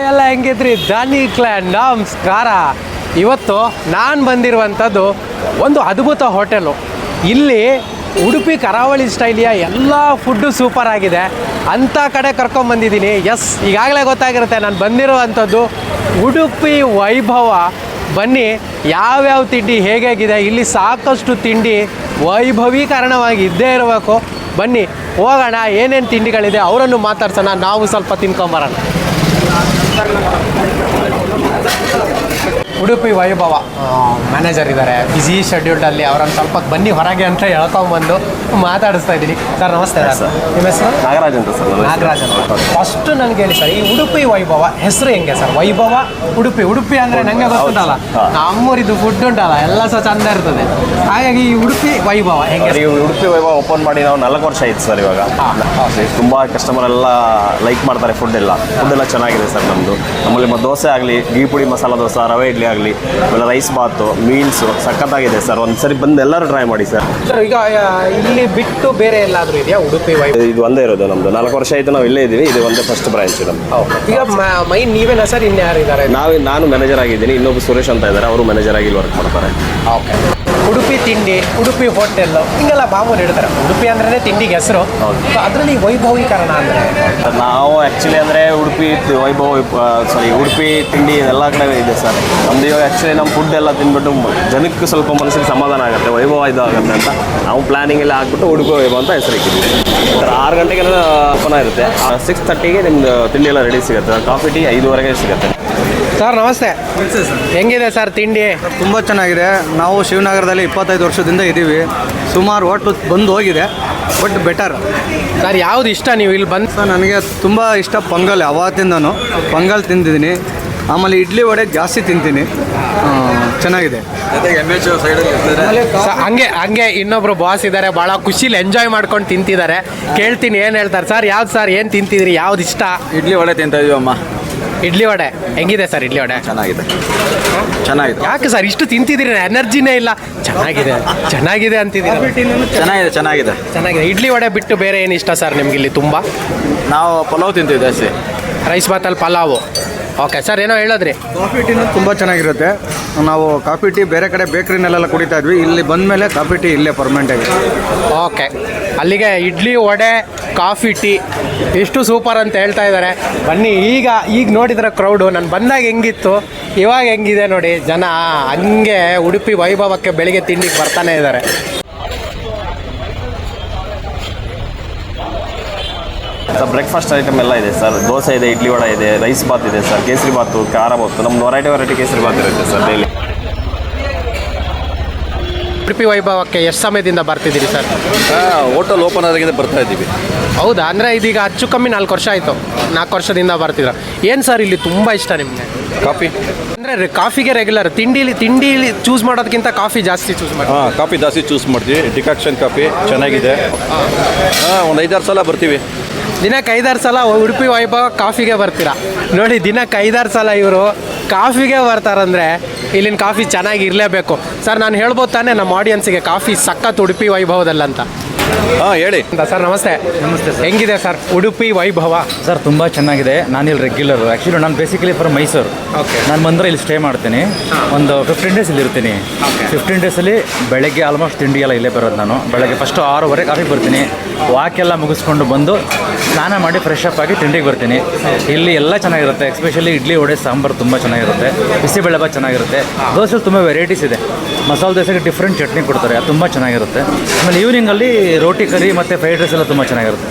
ಎಲ್ಲ ಹೆಂಗಿದ್ರಿ ದಾನಿ ಕ್ಲಾನ್ ನಮಸ್ಕಾರ. ಇವತ್ತು ನಾನು ಬಂದಿರುವಂಥದ್ದು ಒಂದು ಅದ್ಭುತ ಹೋಟೆಲು. ಇಲ್ಲಿ ಉಡುಪಿ ಕರಾವಳಿ ಸ್ಟೈಲಿಯ ಎಲ್ಲ ಫುಡ್ಡು ಸೂಪರ್ ಆಗಿದೆ. ಅಂಥ ಕಡೆ ಕರ್ಕೊಂಬಂದಿದ್ದೀನಿ. ಎಸ್, ಈಗಾಗಲೇ ಗೊತ್ತಾಗಿರುತ್ತೆ ನಾನು ಬಂದಿರುವಂಥದ್ದು ಉಡುಪಿ ವೈಭವ. ಬನ್ನಿ, ಯಾವ್ಯಾವ ತಿಂಡಿ ಹೇಗಾಗಿದೆ, ಇಲ್ಲಿ ಸಾಕಷ್ಟು ತಿಂಡಿ ವೈಭವೀಕರಣವಾಗಿ ಇದ್ದೇ ಇರಬೇಕು. ಬನ್ನಿ ಹೋಗೋಣ, ಏನೇನು ತಿಂಡಿಗಳಿದೆ ಅವರನ್ನು ಮಾತಾಡ್ಸೋಣ, ನಾವು ಸ್ವಲ್ಪ ತಿನ್ಕೊಂಬರೋಣ. ಉಡುಪಿ ವೈಭವ ಮ್ಯಾನೇಜರ್ ಇದ್ದಾರೆ, ಬ್ಯುಸಿ ಶೆಡ್ಯೂಲ್ಡಲ್ಲಿ. ಅವರನ್ನು ಸ್ವಲ್ಪ ಬನ್ನಿ ಹೊರಗೆ ಅಂತ ಹೇಳ್ಕೊಂಬಂದು ಮಾತಾಡಿಸ್ತಾ ಇದ್ದೀನಿ. ಸರ್ ನಮಸ್ತೆ. ಸರ್ ನಿಮ್ಮ ಹೆಸರು? ನಾಗರಾಜ್ ಅಂತ ಸರ್. ನಾಗರಾಜ್ ಅಂತ. ಫಸ್ಟ್ ನನಗೆ ಹೇಳಿ ಸರ್, ಈ ಉಡುಪಿ ವೈಭವ ಹೆಸರು ಹೆಂಗೆ ಸರ್? ವೈಭವ ಉಡುಪಿ ಅಂದರೆ ನನಗೆ ಗೊತ್ತುಂಟಲ್ಲ, ನಮ್ಮೂರಿದ್ದು ಫುಡ್ ಉಂಟಲ್ಲ ಎಲ್ಲ ಸಹ ಚಂದ ಇರ್ತದೆ. ಹಾಗಾಗಿ ಈ ಉಡುಪಿ ವೈಭವ ಹೆಂಗೆ? ಈ ಉಡುಪಿ ವೈಭವ ಓಪನ್ ಮಾಡಿ ನಾವು 4 ವರ್ಷ ಆಯ್ತು ಸರ್. ಇವಾಗ ತುಂಬ ಕಸ್ಟಮರ್ ಎಲ್ಲ ಲೈಕ್ ಮಾಡ್ತಾರೆ. ಫುಡ್ ಎಲ್ಲ ಚೆನ್ನಾಗಿದೆ ಸರ್. ನಮ್ಮಲ್ಲಿ ದೋಸೆ ಆಗಲಿ, ಗೀ ಪುಡಿ ಮಸಾಲ ದೋಸೆ, ರವೆ ಇಡ್ಲಿ ಆಗಲಿ, ಆಮೇಲೆ ರೈಸ್ ಬಾತು, ಮೀಲ್ಸು ಸಖತ್ತಾಗಿದೆ ಸರ್. ಒಂದ್ಸರಿ ಬಂದು ಎಲ್ಲರೂ ಟ್ರೈ ಮಾಡಿ ಸರ್. ಈಗ ಇಲ್ಲಿ ಬಿಟ್ಟು ಬೇರೆ ಎಲ್ಲಾದರೂ ಇದೆಯಾ ಉಡುಪಿ ವೈಭವ? ಇದು ಒಂದೇ ಇರೋದು ನಮ್ಮದು. 4 ವರ್ಷ ಆಯಿತು ನಾವು ಇಲ್ಲೇ ಇದ್ದೀವಿ. ಇದು ಒಂದೇ ಫಸ್ಟ್ ಬ್ರಾಂಚ್ ನಮ್ಮದು. ಈಗ ನೀವೇನಾ ಸರ್, ಇನ್ಯಾರು ಇದ್ದಾರೆ? ನಾನು ಮ್ಯಾನೇಜರ್ ಆಗಿದ್ದೀನಿ, ಇನ್ನೊಬ್ಬ ಸುರೇಶ್ ಅಂತ ಇದ್ದಾರೆ, ಅವರು ಮ್ಯಾನೇಜರ್ ಆಗಿ ಇಲ್ಲಿ ವರ್ಕ್ ಮಾಡ್ತಾರೆ. ಓಕೆ. ಉಡುಪಿ ತಿಂಡಿ, ಉಡುಪಿ ಹೋಟೆಲ್ ಹಿಂಗೆಲ್ಲ ಮಾಮೂಲಿ ಇಡ್ತಾರೆ. ಉಡುಪಿ ಅಂದ್ರೆ ತಿಂಡಿಗೆ ಹೆಸರು, ಅದರಲ್ಲಿ ವೈಭವೀಕರಣ ಅಂದರೆ ನಾವು ಆ್ಯಕ್ಚುಲಿ ಅಂದರೆ ಉಡುಪಿ ಉಡುಪಿ ತಿಂಡಿ ಎಲ್ಲ ಕಡೆ ಇದೆ ಸರ್. ನಮ್ದು ಇವಾಗ ಆ್ಯಕ್ಚುಲಿ ನಮ್ಮ ಫುಡ್ ಎಲ್ಲ ತಿಂದ್ಬಿಟ್ಟು ಜನಕ್ಕೆ ಸ್ವಲ್ಪ ಮನಸ್ಸಿಗೆ ಸಮಾಧಾನ ಆಗುತ್ತೆ, ವೈಭವ ಇದಾಗುತ್ತೆ ಅಂತ ನಾವು ಪ್ಲಾನಿಂಗ್ ಎಲ್ಲ ಹಾಕ್ಬಿಟ್ಟು ಉಡುಪಿ ವೈಭವ ಅಂತ ಹೆಸರು ಇಟ್ಟಿದ್ದೀವಿ. 6 ಗಂಟೆಗೆಲ್ಲ ಓಪನ್ ಇರುತ್ತೆ. 6:30ಗೆ ನಿಮ್ದು ತಿಂಡಿ ಎಲ್ಲ ರೆಡಿ ಸಿಗುತ್ತೆ. ಕಾಫಿ ಟೀ 5:15ಗೆ ಸಿಗುತ್ತೆ. ಸರ್ ನಮಸ್ತೆ. ಹೆಂಗಿದೆ ಸರ್ ತಿಂಡಿ? ತುಂಬ ಚೆನ್ನಾಗಿದೆ. ನಾವು ಶಿವನಗರದಲ್ಲಿ 25 ವರ್ಷದಿಂದ ಇದ್ದೀವಿ. ಸುಮಾರು ಹೋಟ್ಲು ಬಂದು ಹೋಗಿದೆ, ಬಟ್ ಬೆಟರ್. ಸರ್ ಯಾವ್ದು ಇಷ್ಟ ನೀವು ಇಲ್ಲಿ ಬಂದು? ಸರ್ ನನಗೆ ತುಂಬ ಇಷ್ಟ ಪೊಂಗಲ್. ಅವತ್ತಿಂದನೂ ಪೊಂಗಲ್ ತಿಂದಿದ್ದೀನಿ. ಆಮೇಲೆ ಇಡ್ಲಿ ವಡೆ ಜಾಸ್ತಿ ತಿಂತೀನಿ, ಚೆನ್ನಾಗಿದೆ. ಹಂಗೆ ಇನ್ನೊಬ್ರು ಬಾಸ್ ಇದ್ದಾರೆ, ಭಾಳ ಖುಷಿಲಿ ಎಂಜಾಯ್ ಮಾಡ್ಕೊಂಡು ತಿಂತಿದ್ದಾರೆ. ಕೇಳ್ತೀನಿ ಏನು ಹೇಳ್ತಾರೆ. ಸರ್ ಯಾವ್ದು ಸರ್, ಏನು ತಿಂತಿದ್ರಿ, ಯಾವ್ದು ಇಷ್ಟ? ಇಡ್ಲಿ ವಡೆ ತಿಂತಾ ಇದೀವಿ ಅಮ್ಮ. ಇಡ್ಲಿ ವಡೆ ಹೆಂಗಿದೆ ಸರ್? ಇಡ್ಲಿ ವಡೆ ಚೆನ್ನಾಗಿದೆ. ಯಾಕೆ ಸರ್ ಇಷ್ಟು ತಿಂತಿದ್ದೀರಿ? ಎನರ್ಜಿನೇ ಇಲ್ಲ. ಚೆನ್ನಾಗಿದೆ ಅಂತಿದ್ದೀರಿ. ಚೆನ್ನಾಗಿದೆ. ಇಡ್ಲಿ ವಡೆ ಬಿಟ್ಟು ಬೇರೆ ಏನು ಇಷ್ಟ ಸರ್ ನಿಮ್ಗೆ ಇಲ್ಲಿ? ತುಂಬ ನಾವು ಪಲಾವ್ ತಿಂತೀವಿ ಜಾಸ್ತಿ. ರೈಸ್ ಬಾತಲ್ಲಿ ಪಲಾವು. ಓಕೆ ಸರ್, ಏನೋ ಹೇಳಿದ್ರಿ. ಕಾಫಿ ಟೀನು ತುಂಬ ಚೆನ್ನಾಗಿರುತ್ತೆ. ನಾವು ಕಾಫಿ ಟೀ ಬೇರೆ ಕಡೆ ಬೇಕ್ರಿನಲ್ಲೆಲ್ಲ ಕುಡಿತಾ ಇದ್ವಿ. ಇಲ್ಲಿ ಬಂದಮೇಲೆ ಕಾಫಿ ಟೀ ಇಲ್ಲೇ ಪರ್ಮನೆಂಟ್ ಆಗಿದೆ. ಓಕೆ, ಅಲ್ಲಿಗೆ ಇಡ್ಲಿ ವಡೆ ಕಾಫಿ ಟೀ ಎಷ್ಟು ಸೂಪರ್ ಅಂತ ಹೇಳ್ತಾ ಇದ್ದಾರೆ. ಬನ್ನಿ, ಈಗ ನೋಡಿದ್ರೆ ಕ್ರೌಡು ನಾನು ಬಂದಾಗ ಹೆಂಗಿತ್ತು, ಇವಾಗ ಹೆಂಗಿದೆ ನೋಡಿ. ಜನ ಹಂಗೆ ಉಡುಪಿ ವೈಭವಕ್ಕೆ ಬೆಳಿಗ್ಗೆ ತಿಂಡಿಗೆ ಬರ್ತಾನೆ ಇದ್ದಾರೆ. ಸರ್ ಬ್ರೇಕ್ಫಾಸ್ಟ್ ಐಟಮ್ ಎಲ್ಲ ಇದೆ ಸರ್. ದೋಸೆ ಇದೆ, ಇಡ್ಲಿ ವಡೆ ಇದೆ, ರೈಸ್ ಬಾತ್ ಇದೆ ಸರ್, ಕೇಸರಿ ಬಾತು, ಖಾರ ಬಾತು, ನಮ್ದು ವೆರೈಟಿ ಕೇಸರಿ ಬಾತ್ ಇರುತ್ತೆ ಸರ್ ಡೈಲಿ. ಉಡುಪಿ ವೈಭವಕ್ಕೆ ಎಷ್ಟು ಸಮಯದಿಂದ ಬರ್ತಿದ್ದೀರಿ ಸರ್? ಹೋಟೆಲ್ ಓಪನ್ ಆದಾಗಿಂದ ಬರ್ತಾ ಇದ್ದೀವಿ. ಹೌದಾ? ಅಂದರೆ ಇದೀಗ ಹೆಚ್ಚು ಕಮ್ಮಿ 4 ವರ್ಷ ಆಯಿತು. 4 ವರ್ಷದಿಂದ ಬರ್ತಿದ್ರು. ಏನು ಸರ್ ಇಲ್ಲಿ ತುಂಬ ಇಷ್ಟ ನಿಮಗೆ? ಕಾಫಿ ಅಂದರೆ ಕಾಫಿಗೆ ರೆಗ್ಯುಲರ್ ತಿಂಡಿ ಚೂಸ್ ಮಾಡೋದಕ್ಕಿಂತ ಕಾಫಿ ಜಾಸ್ತಿ ಚೂಸ್ ಮಾಡಿ. ಕಾಫಿ ಜಾಸ್ತಿ ಚೂಸ್ ಮಾಡ್ತೀವಿ. ಡಿಕಾಕ್ಷನ್ ಕಾಫಿ ಚೆನ್ನಾಗಿದೆ. ಒಂದು 5-6 ಸಲ ಬರ್ತೀವಿ. ದಿನಕ್ಕೆ 5-6 ಸಲ ಉಡುಪಿ ವೈಭವ ಕಾಫಿಗೆ ಬರ್ತೀರಾ ನೋಡಿ. ದಿನಕ್ಕೆ 5-6 ಸಲ ಇವರು ಕಾಫಿಗೆ ಬರ್ತಾರಂದರೆ ಇಲ್ಲಿನ ಕಾಫಿ ಚೆನ್ನಾಗಿರಲೇಬೇಕು. ಸರ್ ನಾನು ಹೇಳ್ಬೋದು ತಾನೇ ನಮ್ಮ ಆಡಿಯನ್ಸಿಗೆ ಕಾಫಿ ಸಖತ್ ಉಡುಪಿ ವೈಭವದಲ್ಲಂತ? ಹೇಳಿ ಸರ್ ನಮಸ್ತೆ. ಹೆಂಗಿದೆ ಸರ್ ಉಡುಪಿ ವೈಭವ? ಸರ್ ತುಂಬ ಚೆನ್ನಾಗಿದೆ. ನಾನಿಲ್ಲಿ ರೆಗ್ಯುಲರು. ಆ್ಯಕ್ಚುಲಿ ನಾನು ಬೇಸಿಕಲಿ ಫ್ರಮ್ ಮೈಸೂರು. ಓಕೆ. ನಾನು ಬಂದರೆ ಇಲ್ಲಿ ಸ್ಟೇ ಮಾಡ್ತೀನಿ. ಒಂದು 15 ಡೇಸ್ ಇಲ್ಲಿ ಇರ್ತೀನಿ. 15 ಡೇಸಲ್ಲಿ ಬೆಳಗ್ಗೆ ಆಲ್ಮೋಸ್ಟ್ ತಿಂಡಿ ಎಲ್ಲ ಇಲ್ಲೇ ಬರೋದು. ನಾನು ಬೆಳಗ್ಗೆ ಫಸ್ಟು 6:15 ಕಾಫಿಗೆ ಬರ್ತೀನಿ. ವಾಕೆಲ್ಲ ಮುಗಿಸ್ಕೊಂಡು ಬಂದು ಸ್ನಾನ ಮಾಡಿ ಫ್ರೆಶ್ ಅಪ್ ಆಗಿ ತಿಂಡಿಗೆ ಬರ್ತೀನಿ. ಇಲ್ಲಿ ಎಲ್ಲ ಚೆನ್ನಾಗಿರುತ್ತೆ. ಎಸ್ಪೆಷಲಿ ಇಡ್ಲಿ ವಡೆ ಸಾಂಬಾರು ತುಂಬ ಚೆನ್ನಾಗಿರುತ್ತೆ. ಬಿಸಿಬೇಳೆಬಾತ್ ಚೆನ್ನಾಗಿರುತ್ತೆ. ದೋಸೆ ತುಂಬ ವೆರೈಟೀಸ್ ಇದೆ. ಮಸಾಲೆ ದೋಸೆಗೆ ಡಿಫ್ರೆಂಟ್ ಚಟ್ನಿ ಕೊಡ್ತಾರೆ, ಅದು ತುಂಬ ಚೆನ್ನಾಗಿರುತ್ತೆ. ಆಮೇಲೆ ಈವ್ನಿಂಗಲ್ಲಿ ರೋಟಿ ಕರಿ ಮತ್ತು ಫ್ರೈಡ್ ರೈಸ್ ಎಲ್ಲ ತುಂಬ ಚೆನ್ನಾಗಿರುತ್ತೆ.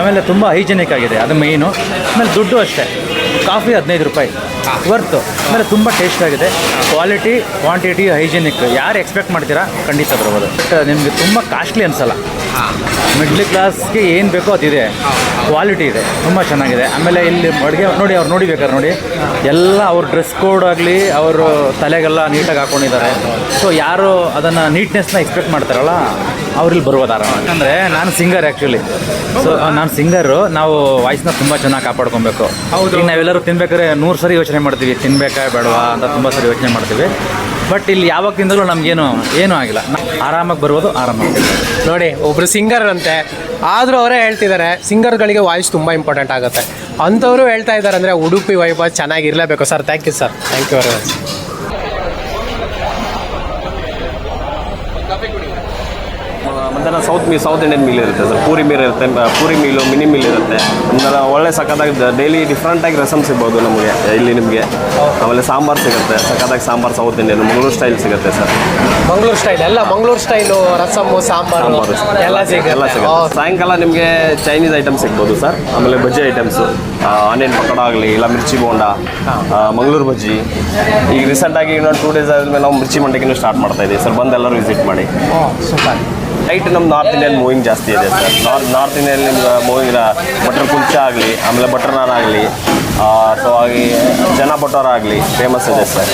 ಆಮೇಲೆ ತುಂಬ ಹೈಜಿನಿಕ್ ಆಗಿದೆ, ಅದು ಮೇಯ್ನು. ಆಮೇಲೆ ದುಡ್ಡು ಅಷ್ಟೇ. ಕಾಫಿ 15 ರೂಪಾಯಿ. ವರ್ತು. ಆಮೇಲೆ ತುಂಬ ಟೇಸ್ಟ್ ಆಗಿದೆ. ಕ್ವಾಲಿಟಿ, ಕ್ವಾಂಟಿಟಿ, ಹೈಜಿನಿಕ್ ಯಾರು ಎಕ್ಸ್ಪೆಕ್ಟ್ ಮಾಡ್ತೀರಾ ಖಂಡಿತ ಬರ್ಬೋದು. ಬಟ್ ನಿಮಗೆ ತುಂಬ ಕಾಸ್ಟ್ಲಿ ಅನಿಸಲ್ಲ. ಮಿಡ್ಲ್ ಕ್ಲಾಸ್ಗೆ ಏನು ಬೇಕೋ ಅದಿದೆ, ಕ್ವಾಲಿಟಿ ಇದೆ, ತುಂಬ ಚೆನ್ನಾಗಿದೆ. ಆಮೇಲೆ ಇಲ್ಲಿ ಅಡುಗೆ ನೋಡಿ, ಅವ್ರು ನೋಡಿಬೇಕಾದ್ರೆ ನೋಡಿ ಎಲ್ಲ ಅವ್ರ ಡ್ರೆಸ್ ಕೋಡ್ ಆಗಲಿ ಅವರು ತಲೆಗೆಲ್ಲ ನೀಟಾಗಿ ಹಾಕ್ಕೊಂಡಿದ್ದಾರೆ. ಸೊ ಯಾರು ಅದನ್ನು ನೀಟ್ನೆಸ್ನ ಎಕ್ಸ್ಪೆಕ್ಟ್ ಮಾಡ್ತಾರಲ್ಲ ಅವ್ರಲ್ಲಿ ಬರ್ಬೋದು ಆರಾಮ. ಯಾಕಂದರೆ ನಾನು ಸಿಂಗರ್ ಆ್ಯಕ್ಚುಲಿ. ಸೊ ನಾನು ಸಿಂಗರು, ನಾವು ವಾಯ್ಸ್ನ ತುಂಬ ಚೆನ್ನಾಗಿ ಕಾಪಾಡ್ಕೊಬೇಕು. ಈಗ ನಾವೆಲ್ಲರೂ ತಿನ್ಬೇಕಾದ್ರೆ 100 ಸರಿ ಯೋಚನೆ ಮಾಡ್ತೀವಿ, ತಿನ್ಬೇಕಾ ಬೇಡವಾ ಅಂತ ತುಂಬ ಸರಿ ಯೋಚನೆ ಮಾಡ್ತೀವಿ. ಬಟ್ ಇಲ್ಲಿ ಯಾವಾಗ ತಿಂದಲೂ ನಮಗೇನು ಏನೂ ಆಗಿಲ್ಲ, ಆರಾಮಾಗಿ ಬರ್ಬೋದು, ಆರಾಮಾಗಿ ನೋಡಿ. ಒಬ್ಬರು ಸಿಂಗರ್ ಅಂತೆ, ಆದರೂ ಅವರೇ ಹೇಳ್ತಿದ್ದಾರೆ ಸಿಂಗರ್ಗಳಿಗೆ ವಾಯ್ಸ್ ತುಂಬ ಇಂಪಾರ್ಟೆಂಟ್ ಆಗುತ್ತೆ. ಅಂಥವರು ಹೇಳ್ತಾ ಇದ್ದಾರೆ ಅಂದರೆ ಉಡುಪಿ ವೈಭವ ಚೆನ್ನಾಗಿರಲೇಬೇಕು sir. Thank you sir, thank you very much. ಮಧ್ಯಾಹ್ನ ಸೌತ್ ಇಂಡಿಯನ್ ಮೀಲ್ ಇರುತ್ತೆ ಸರ್. ಪೂರಿ ಮೀಲ್ ಇರುತ್ತೆ, ಪೂರಿ ಮೀಲು, ಮಿನಿ ಮೀಲ್ ಇರುತ್ತೆ. ಒಂಥರ ಒಳ್ಳೆ ಸಖತ್ತಾಗಿ ಡೈಲಿ ಡಿಫ್ರೆಂಟಾಗಿ ರಸಮ್ ಸಿಗ್ಬೋದು ನಮಗೆ ಇಲ್ಲಿ ನಿಮಗೆ. ಆಮೇಲೆ ಸಾಂಬಾರು ಸಿಗುತ್ತೆ, ಸಖತ್ತಾಗಿ sambar south Indian Mangaluru style ಸಿಗುತ್ತೆ ಸರ್. ಮಂಗಳೂರು ಸ್ಟೈಲ್ ಎಲ್ಲ ಮಂಗಳೂರು ಸ್ಟೈಲು, ರಸಮ್ಮು, ಸಾಂಬಾರು ಎಲ್ಲ ಸಿಗುತ್ತೆ. ಸಾಯಂಕಾಲ ನಿಮಗೆ ಚೈನೀಸ್ ಐಟಮ್ ಸಿಗ್ಬೋದು ಸರ್. ಆಮೇಲೆ ಬಜ್ಜಿ ಐಟಮ್ಸು, ಆನಿಯನ್ ಪಕೋಡ ಆಗಲಿ, ಇಲ್ಲ ಮಿರ್ಚಿ ಬೋಂಡ, ಮಂಗಳೂರು ಬಜ್ಜಿ. ಈಗ ರೀಸೆಂಟಾಗಿ ಇನ್ನೊಂದು 2 ಡೇಸ್ ಆದಮೇಲೆ ನಾವು ಮಿರ್ಚಿ ಮಂಡಕ್ಕಿನೂ ಸ್ಟಾರ್ಟ್ ಮಾಡ್ತಾ ಇದ್ದೀವಿ ಸರ್. ಬಂದು ಎಲ್ಲರೂ ವಿಸಿಟ್ ಮಾಡಿ. ಸೂಪರ್. ನೈಟ್ ನಮ್ಮ ನಾರ್ತ್ ಇಂಡಿಯನ್ ಮೂವಿಂಗ್ ಜಾಸ್ತಿ ಇದೆ ಸರ್. ನಾರ್ತ್ ಇಂಡಿಯನ್ ನಿಮ್ಗೆ ಮೂವಿಂಗ್ ಬಟರ್ ಕುಲ್ಚಾ ಆಗಲಿ, ಆಮೇಲೆ ಬಟರ್ ನಾನ್ ಆಗಲಿ, ಸೊ ಹಾಗೆ ಚನಾ ಬಟರ್ ಆಗಲಿ ಫೇಮಸ್ ಇದೆ ಸರ್.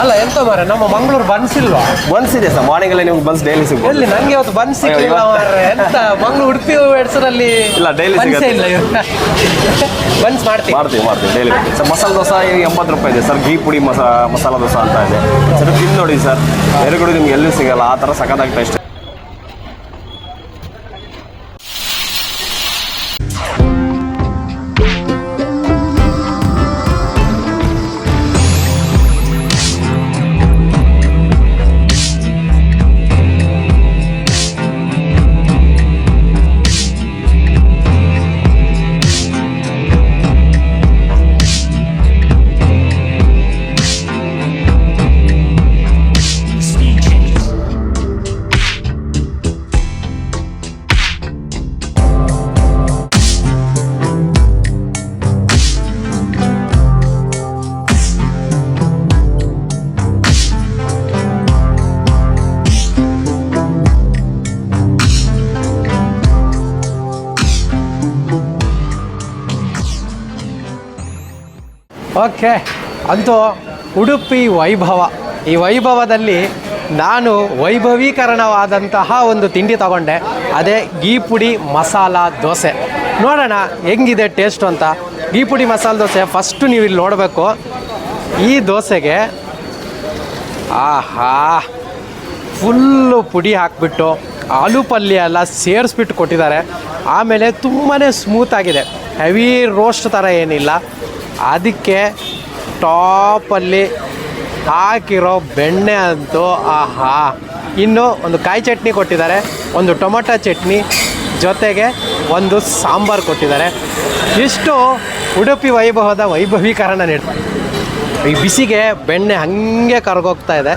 ಅಲ್ಲ ಎಂತ ಮಾರ್ರೆ, ನಮ್ಮ ಮಂಗಳೂರು ಬನ್ಸ್ ಇಲ್ವಾ? ಬನ್ಸ್ ಇದೆ ಸರ್, ಮಾರ್ನಿಂಗಲ್ಲೇ ನಿಮ್ಗೆ ಬನ್ಸ್ ಡೈಲಿ ಸಿಗ್ಬೋದು. ಎಲ್ಲಿ ನಂಗೆ ಇವತ್ತು ಬನ್ಸ್ ಸಿಕ್ಕಿಲ್ಲ ಮಾರ್ರೆ. ಎಂತ ಮಂಗಳೂರು ಉಡುಪಿ ಹೆಸರಲ್ಲಿ ಇಲ್ಲ, ಡೈಲಿ ಬನ್ಸೇ ಇಲ್ಲ ಇವ್ರು. ಬನ್ಸ್ ಮಾಡ್ತೀವಿ ಡೈಲಿ ಸರ್. ಮಸಾಲೆ ದೋಸೆ ಈಗ 80 ರೂಪಾಯಿ ಇದೆ ಸರ್. ಘೀ ಪುಡಿ ಮಸಾಲ ದೋಸೆ ಅಂತ ಇದೆ ಸರ್. ತಿಂದು ನೋಡಿ ಸರ್, ಬೇರೆ ಕಡೆ ನಿಮ್ಗೆ ಎಲ್ಲೂ ಸಿಗಲ್ಲ ಆ ಥರ ಸಖತ್ತಾಗಿ ಟೇಸ್ಟ್. ಓಕೆ, ಅಂತೂ ಉಡುಪಿ ವೈಭವ. ಈ ವೈಭವದಲ್ಲಿ ನಾನು ವೈಭವೀಕರಣವಾದಂತಹ ಒಂದು ತಿಂಡಿ ತಗೊಂಡೆ, ಅದೇ ಗೀ ಪುಡಿ ಮಸಾಲ ದೋಸೆ. ನೋಡೋಣ ಹೆಂಗಿದೆ ಟೇಸ್ಟು ಅಂತ. ಗೀ ಪುಡಿ ಮಸಾಲ ದೋಸೆ ಫಸ್ಟು ನೀವು ಇಲ್ಲಿ ನೋಡಬೇಕು. ಈ ದೋಸೆಗೆ ಆಹಾ ಫುಲ್ಲು ಪುಡಿ ಹಾಕಿಬಿಟ್ಟು ಆಲೂ ಪಲ್ಯ ಎಲ್ಲ ಸೇರಿಸ್ಬಿಟ್ಟು ಕೊಟ್ಟಿದ್ದಾರೆ. ಆಮೇಲೆ ತುಂಬಾ ಸ್ಮೂತಾಗಿದೆ, ಹೆವಿ ರೋಸ್ಟ್ ಥರ ಏನಿಲ್ಲ. ಅದಕ್ಕೆ ಟಾಪಲ್ಲಿ ಹಾಕಿರೋ ಬೆಣ್ಣೆ ಅಂತೂ ಆಹಾ. ಇನ್ನು ಒಂದು ಕಾಯಿ ಚಟ್ನಿ ಕೊಟ್ಟಿದ್ದಾರೆ, ಒಂದು ಟೊಮೊಟೊ ಚಟ್ನಿ, ಜೊತೆಗೆ ಒಂದು ಸಾಂಬಾರು ಕೊಟ್ಟಿದ್ದಾರೆ. ಇಷ್ಟು ಉಡುಪಿ ವೈಭವದ ವೈಭವೀಕರಣ ನೀಡ್ತಾರೆ. ಈ ಬಿಸಿಗೆ ಬೆಣ್ಣೆ ಹಾಗೆ ಕರಗೋಗ್ತಾ ಇದೆ.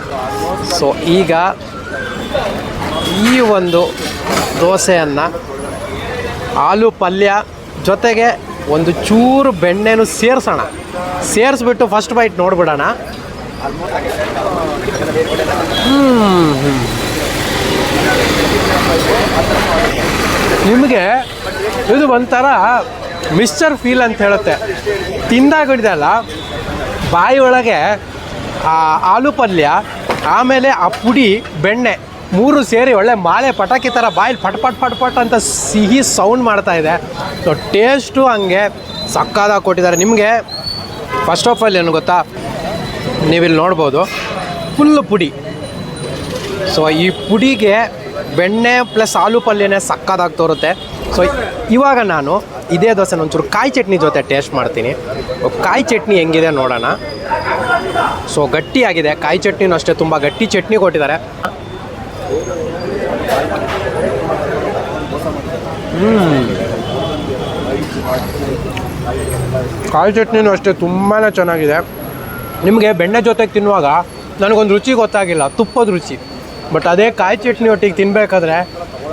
ಸೊ ಈಗ ಈ ಒಂದು ದೋಸೆಯನ್ನು ಆಲೂ ಪಲ್ಯ ಜೊತೆಗೆ ಒಂದು ಚೂರು ಬೆಣ್ಣೆನೂ ಸೇರಿಸೋಣ. ಸೇರಿಸ್ಬಿಟ್ಟು ಫಸ್ಟ್ ಬೈಟ್ ನೋಡ್ಬಿಡೋಣ. ನಿಮಗೆ ಇದು ಒಂಥರ ಮಿಕ್ಸ್ಚರ್ ಫೀಲ್ ಅಂತ ಹೇಳುತ್ತೆ. ತಿಂದಾಗಿದೆಯಲ್ಲ ಬಾಯಿ ಒಳಗೆ ಆ ಆಲೂ ಪಲ್ಯ, ಆಮೇಲೆ ಆ ಪುಡಿ, ಬೆಣ್ಣೆ ಮೂರು ಸೇರಿ ಒಳ್ಳೆ ಮಾಲೆ ಪಟಾಕಿ ಥರ ಬಾಯಲ್ಲಿ ಪಟ್ ಪಟ್ ಪಟ್ ಪಟ್ ಅಂತ ಸಿಹಿ ಸೌಂಡ್ ಮಾಡ್ತಾ ಇದೆ. ಸೊ ಟೇಸ್ಟು ಹಂಗೆ ಸಕ್ಕತ್ತಾಗಿ ಕೊಟ್ಟಿದ್ದಾರೆ. ನಿಮಗೆ ಫಸ್ಟ್ ಆಫ್ ಆಲ್ ಏನು ಗೊತ್ತಾ, ನೀವಿಲ್ಲಿ ನೋಡ್ಬೋದು ಫುಲ್ಲು ಪುಡಿ. ಸೊ ಈ ಪುಡಿಗೆ ಬೆಣ್ಣೆ ಪ್ಲಸ್ ಆಲೂ ಪಲ್ಯನೇ ಸಕ್ಕತ್ತಾಗಿ ತೋರುತ್ತೆ. ಸೊ ಇವಾಗ ನಾನು ಇದೇ ದೋಸೆನ ಒಂಚೂರು ಕಾಯಿ ಚಟ್ನಿ ಜೊತೆ ಟೇಸ್ಟ್ ಮಾಡ್ತೀನಿ. ಕಾಯಿ ಚಟ್ನಿ ಹೆಂಗಿದೆ ನೋಡೋಣ. ಸೊ ಗಟ್ಟಿಯಾಗಿದೆ, ಕಾಯಿ ಚಟ್ನಿನೂ ಅಷ್ಟೇ ತುಂಬ ಗಟ್ಟಿ ಚಟ್ನಿ ಕೊಟ್ಟಿದ್ದಾರೆ. ಕಾಯಿ ಚಟ್ನಿನೂ ಅಷ್ಟೇ ತುಂಬಾ ಚೆನ್ನಾಗಿದೆ. ನಿಮಗೆ ಬೆಣ್ಣೆ ಜೊತೆಗೆ ತಿನ್ನುವಾಗ ನನಗೊಂದು ರುಚಿ ಗೊತ್ತಾಗಿಲ್ಲ, ತುಪ್ಪದ ರುಚಿ. ಬಟ್ ಅದೇ ಕಾಯಿ ಚಟ್ನಿ ಒಟ್ಟಿಗೆ ತಿನ್ನಬೇಕಾದ್ರೆ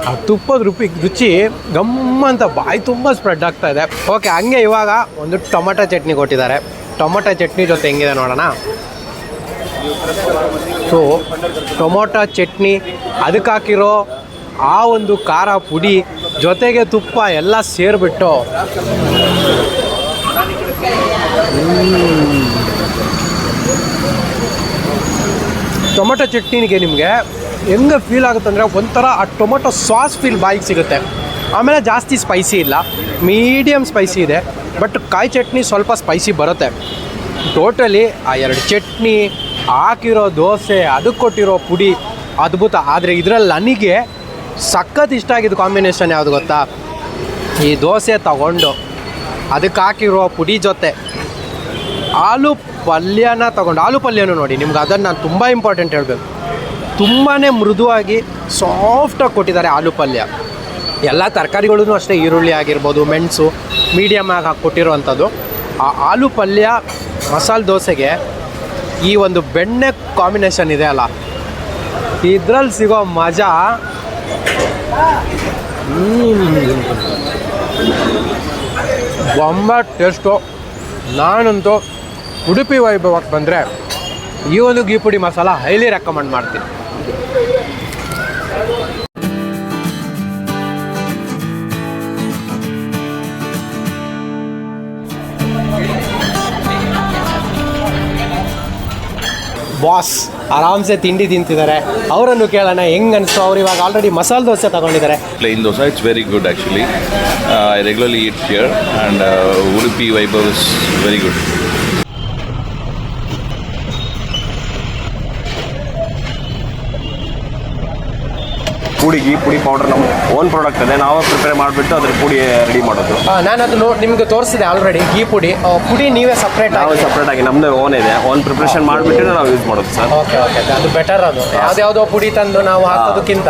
ಆ ತುಪ್ಪದ ರುಚಿ ಗಮ್ಮಂತ ಬಾಯಿ ತುಂಬ ಸ್ಪ್ರೆಡ್ ಆಗ್ತಾ ಇದೆ. ಓಕೆ, ಹಂಗೆ ಇವಾಗ ಒಂದು ಟೊಮೊಟೊ ಚಟ್ನಿ ಕೊಟ್ಟಿದ್ದಾರೆ. ಟೊಮೊಟೊ ಚಟ್ನಿ ಜೊತೆ ಹೆಂಗಿದೆ ನೋಡೋಣ. ಸೊ ಟೊಮೊಟೊ ಚಟ್ನಿ, ಅದಕ್ಕೆ ಹಾಕಿರೋ ಆ ಒಂದು ಖಾರ ಪುಡಿ ಜೊತೆಗೆ ತುಪ್ಪ ಎಲ್ಲ ಸೇರಿಬಿಟ್ಟು ಟೊಮೊಟೊ ಚಟ್ನಿಗೆ ನಿಮಗೆ ಹೆಂಗೆ ಫೀಲ್ ಆಗುತ್ತೆ ಅಂದರೆ ಒಂಥರ ಆ ಟೊಮೊಟೊ ಸಾಸ್ ಫೀಲ್ ಬಾಯಿಗೆ ಸಿಗುತ್ತೆ. ಆಮೇಲೆ ಜಾಸ್ತಿ ಸ್ಪೈಸಿ ಇಲ್ಲ, ಮೀಡಿಯಮ್ ಸ್ಪೈಸಿ ಇದೆ. ಬಟ್ ಕಾಯಿ ಚಟ್ನಿ ಸ್ವಲ್ಪ ಸ್ಪೈಸಿ ಬರುತ್ತೆ. ಟೋಟಲಿ ಆ ಎರಡು ಚಟ್ನಿ ಹಾಕಿರೋ ದೋಸೆ, ಅದಕ್ಕೆ ಕೊಟ್ಟಿರೋ ಪುಡಿ ಅದ್ಭುತ. ಆದರೆ ಇದರಲ್ಲಿ ನನಗೆ ಸಖತ್ ಇಷ್ಟ ಆಗಿದ್ದು ಕಾಂಬಿನೇಷನ್ ಯಾವುದು ಗೊತ್ತಾ? ಈ ದೋಸೆ ತಗೊಂಡು ಅದಕ್ಕೆ ಹಾಕಿರೋ ಪುಡಿ ಜೊತೆ ಆಲೂ ಪಲ್ಯನ ತಗೊಂಡು, ಆಲೂ ಪಲ್ಯನೂ ನೋಡಿ, ನಿಮ್ಗೆ ಅದನ್ನು ನಾನು ತುಂಬ ಇಂಪಾರ್ಟೆಂಟ್ ಹೇಳಬೇಕು, ತುಂಬಾ ಮೃದುವಾಗಿ ಸಾಫ್ಟಾಗಿ ಕೊಟ್ಟಿದ್ದಾರೆ ಆಲೂ ಪಲ್ಯ. ಎಲ್ಲ ತರಕಾರಿಗಳೂ ಅಷ್ಟೇ, ಈರುಳ್ಳಿ ಆಗಿರ್ಬೋದು, ಮೆಣಸು ಮೀಡಿಯಮ್ ಆಗಿ ಹಾಕ್ಕೊಟ್ಟಿರೋವಂಥದ್ದು. ಆ ಆಲೂ ಪಲ್ಯ ಮಸಾಲೆ ದೋಸೆಗೆ ಈ ಒಂದು ಬೆಣ್ಣೆ ಕಾಂಬಿನೇಷನ್ ಇದೆ ಅಲ್ಲ, ಇದ್ರಲ್ಲಿ ಸಿಗೋ ಮಜಾ ಬೊಂಬ ಟೇಸ್ಟು. ನಾನಂತೂ ಉಡುಪಿ ವೈಭವಕ್ಕೆ ಬಂದರೆ ಈ ಒಂದು ಗೀ ಪುಡಿ ಮಸಾಲ ಹೈಲಿ ರೆಕಮೆಂಡ್ ಮಾಡ್ತೀನಿ. ಬಾಸ್ ಆರಾಮ್ಸೆ ತಿಂಡಿ ತಿಂತಿದ್ದಾರೆ, ಅವರನ್ನು ಕೇಳೋಣ ಹೆಂಗೆ ಅನಿಸ್ತು. ಅವ್ರು ಇವಾಗ ಆಲ್ರೆಡಿ ಮಸಾಲೆ ದೋಸೆ ತಗೊಂಡಿದ್ದಾರೆ. Plain dosa, it's very good actually. I regularly eat here and Udupi Vaibhav is very good. ಪುಡಿ ಪೌಡರ್ ನಮ್ಮ ಓನ್ ಪ್ರಾಡಕ್ಟ್ ಇದೆ, ನಾವೇ ಪ್ರಿಪೇರ್ ಮಾಡಿಬಿಟ್ಟು ಅದ್ರ ಪುಡಿ ರೆಡಿ ಮಾಡೋದು. ನಾನು ಅದು ನಿಮ್ಗೆ ತೋರಿಸಿದೆ ಆಲ್ರೆಡಿ ಗೀ ಪುಡಿ ನೀವೇ ನಾವೇ ಸಪ್ರೇಟಾಗಿ ನಮ್ಮದೇ ಓನ್ ಇದೆ, ಓನ್ ಪ್ರಿಪ್ರೇಷನ್ ಮಾಡಿಬಿಟ್ಟು ನಾವು ಯೂಸ್ ಮಾಡೋದು ಸರ್. ಓಕೆ, ಅದು ಬೆಟರ್. ಅದು ಯಾವ್ದ್ಯಾವುದೋ ಪುಡಿ ತಂದು ನಾವು ಹಾಕೋದಕ್ಕಿಂತ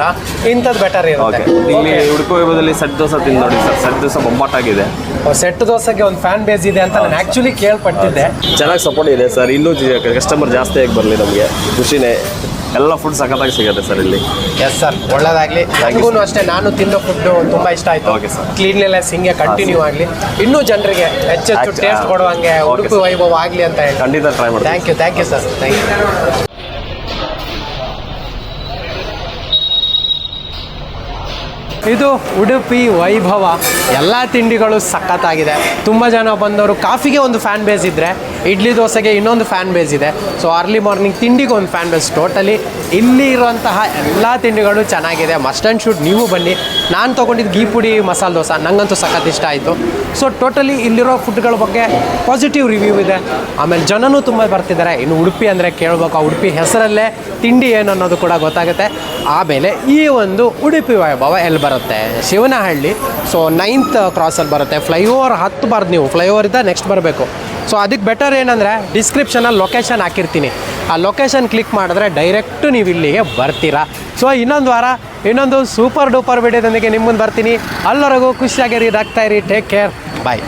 ಇಂಥದ್ದು ಬೆಟರ್ ಇರುತ್ತೆ. ಇಲ್ಲಿ ಉಡುಪಿ ವೈಭವದಲ್ಲಿ ಸೆಟ್ ದೋಸೆ ತಿಂದು ನೋಡಿ ಸರ್, ಸೆಟ್ ದೋಸೆ ಬೊಂಬಾಟಾಗಿದೆ. ಸೆಟ್ ದೋಸೆಗೆ ಒಂದು ಫ್ಯಾನ್ ಬೇಸ್ ಇದೆ ಅಂತ ನಾನು ಆ್ಯಕ್ಚುಲಿ ಕೇಳ್ಪಟ್ಟಿದ್ದೆ. ಚೆನ್ನಾಗಿ ಸಪೋರ್ಟ್ ಇದೆ ಸರ್, ಇನ್ನೂ ಕಸ್ಟಮರ್ ಜಾಸ್ತಿ ಆಗಿ ಬರಲಿ, ನಮಗೆ ಖುಷಿನೇ. ಎಲ್ಲ ಫುಡ್ ಸಖತ್ತಾಗಿ ಸಿಗುತ್ತೆ ಸರ್ ಇಲ್ಲಿ. ಎಸ್ ಸರ್, ಒಳ್ಳೇದಾಗಲಿ. ನನಗೂ ಅಷ್ಟೇ, ನಾನು ತಿನ್ನೋ ಫುಡ್ಡು ತುಂಬ ಇಷ್ಟ ಆಯಿತು. ಓಕೆ ಸರ್, ಕ್ಲೀನ್ನೆಸ್ ಹಿಂಗೆ ಕಂಟಿನ್ಯೂ ಆಗಲಿ, ಇನ್ನೂ ಜನರಿಗೆ ಹೆಚ್ಚೆಚ್ಚು ಟೇಸ್ಟ್ ಕೊಡುವಂಗೆ ಉಡುಪಿ ವೈಭವ ಆಗಲಿ ಅಂತ ಹೇಳಿ ಖಂಡಿತ ಟ್ರೈ ಮಾಡಿ. Thank you sir, thank you. ಇದು ಉಡುಪಿ ವೈಭವ. ಎಲ್ಲ ತಿಂಡಿಗಳು ಸಖತ್ತಾಗಿದೆ. ತುಂಬ ಜನ ಬಂದವರು ಕಾಫಿಗೆ ಒಂದು ಫ್ಯಾನ್ ಬೇಸ್ ಇದ್ದರೆ, ಇಡ್ಲಿ ದೋಸೆಗೆ ಇನ್ನೊಂದು ಫ್ಯಾನ್ ಬೇಸ್ ಇದೆ. ಸೊ ಅರ್ಲಿ ಮಾರ್ನಿಂಗ್ ತಿಂಡಿಗೆ ಒಂದು ಫ್ಯಾನ್ ಬೇಸ್. ಟೋಟಲಿ ಇಲ್ಲಿ ಇರುವಂತಹ ಎಲ್ಲ ತಿಂಡಿಗಳು ಚೆನ್ನಾಗಿದೆ. ಮಸ್ಟ್ ಆ್ಯಂಡ್ ಶುಡ್ ನೀವು ಬನ್ನಿ. ನಾನು ತೊಗೊಂಡಿದ್ದು ಗೀ ಪುಡಿ ಮಸಾಲೆ ದೋಸೆ, ನನಗಂತೂ ಸಖತ್ ಇಷ್ಟ ಆಯಿತು. ಸೊ ಟೋಟಲಿ ಇಲ್ಲಿರೋ ಫುಡ್ಗಳ ಬಗ್ಗೆ ಪಾಸಿಟಿವ್ ರಿವ್ಯೂ ಇದೆ. ಆಮೇಲೆ ಜನನೂ ತುಂಬ ಬರ್ತಿದ್ದಾರೆ. ಇನ್ನು ಉಡುಪಿ ಅಂದರೆ ಕೇಳಬೇಕು, ಆ ಉಡುಪಿ ಹೆಸರಲ್ಲೇ ತಿಂಡಿ ಏನು ಅನ್ನೋದು ಕೂಡ ಗೊತ್ತಾಗುತ್ತೆ. ಆಮೇಲೆ ಈ ಒಂದು ಉಡುಪಿ ವೈಭವ ಎಲ್ಲಿ ಬರುತ್ತೆ? ಶಿವನಹಳ್ಳಿ. ಸೊ 9th ಕ್ರಾಸಲ್ಲಿ ಬರುತ್ತೆ. ಫ್ಲೈಓವರ್ ಹತ್ತಬಾರ್ದು ನೀವು, ಫ್ಲೈಓವರಿಂದ ನೆಕ್ಸ್ಟ್ ಬರಬೇಕು. ಸೊ ಅದಕ್ಕೆ ಬೆಟರ್ ಏನಂದರೆ ಡಿಸ್ಕ್ರಿಪ್ಷನಲ್ಲಿ ಲೊಕೇಶನ್ ಹಾಕಿರ್ತೀನಿ, ಆ ಲೊಕೇಶನ್ ಕ್ಲಿಕ್ ಮಾಡಿದ್ರೆ ಡೈರೆಕ್ಟು ನೀವು ಇಲ್ಲಿಗೆ ಬರ್ತೀರಾ. ಸೊ ಇನ್ನೊಂದು ವಾರ ಇನ್ನೊಂದು ಸೂಪರ್ ಡೂಪರ್ ವಿಡಿಯೋದೊಂದಿಗೆ ನಿಮ್ಮ ಮುಂದೆ ಬರ್ತೀನಿ. ಅಲ್ಲವರೆಗೂ ಖುಷಿಯಾಗಿರಿ, ಇದಾಗ್ತಾಯಿರಿ. ಟೇಕ್ ಕೇರ್, ಬಾಯ್.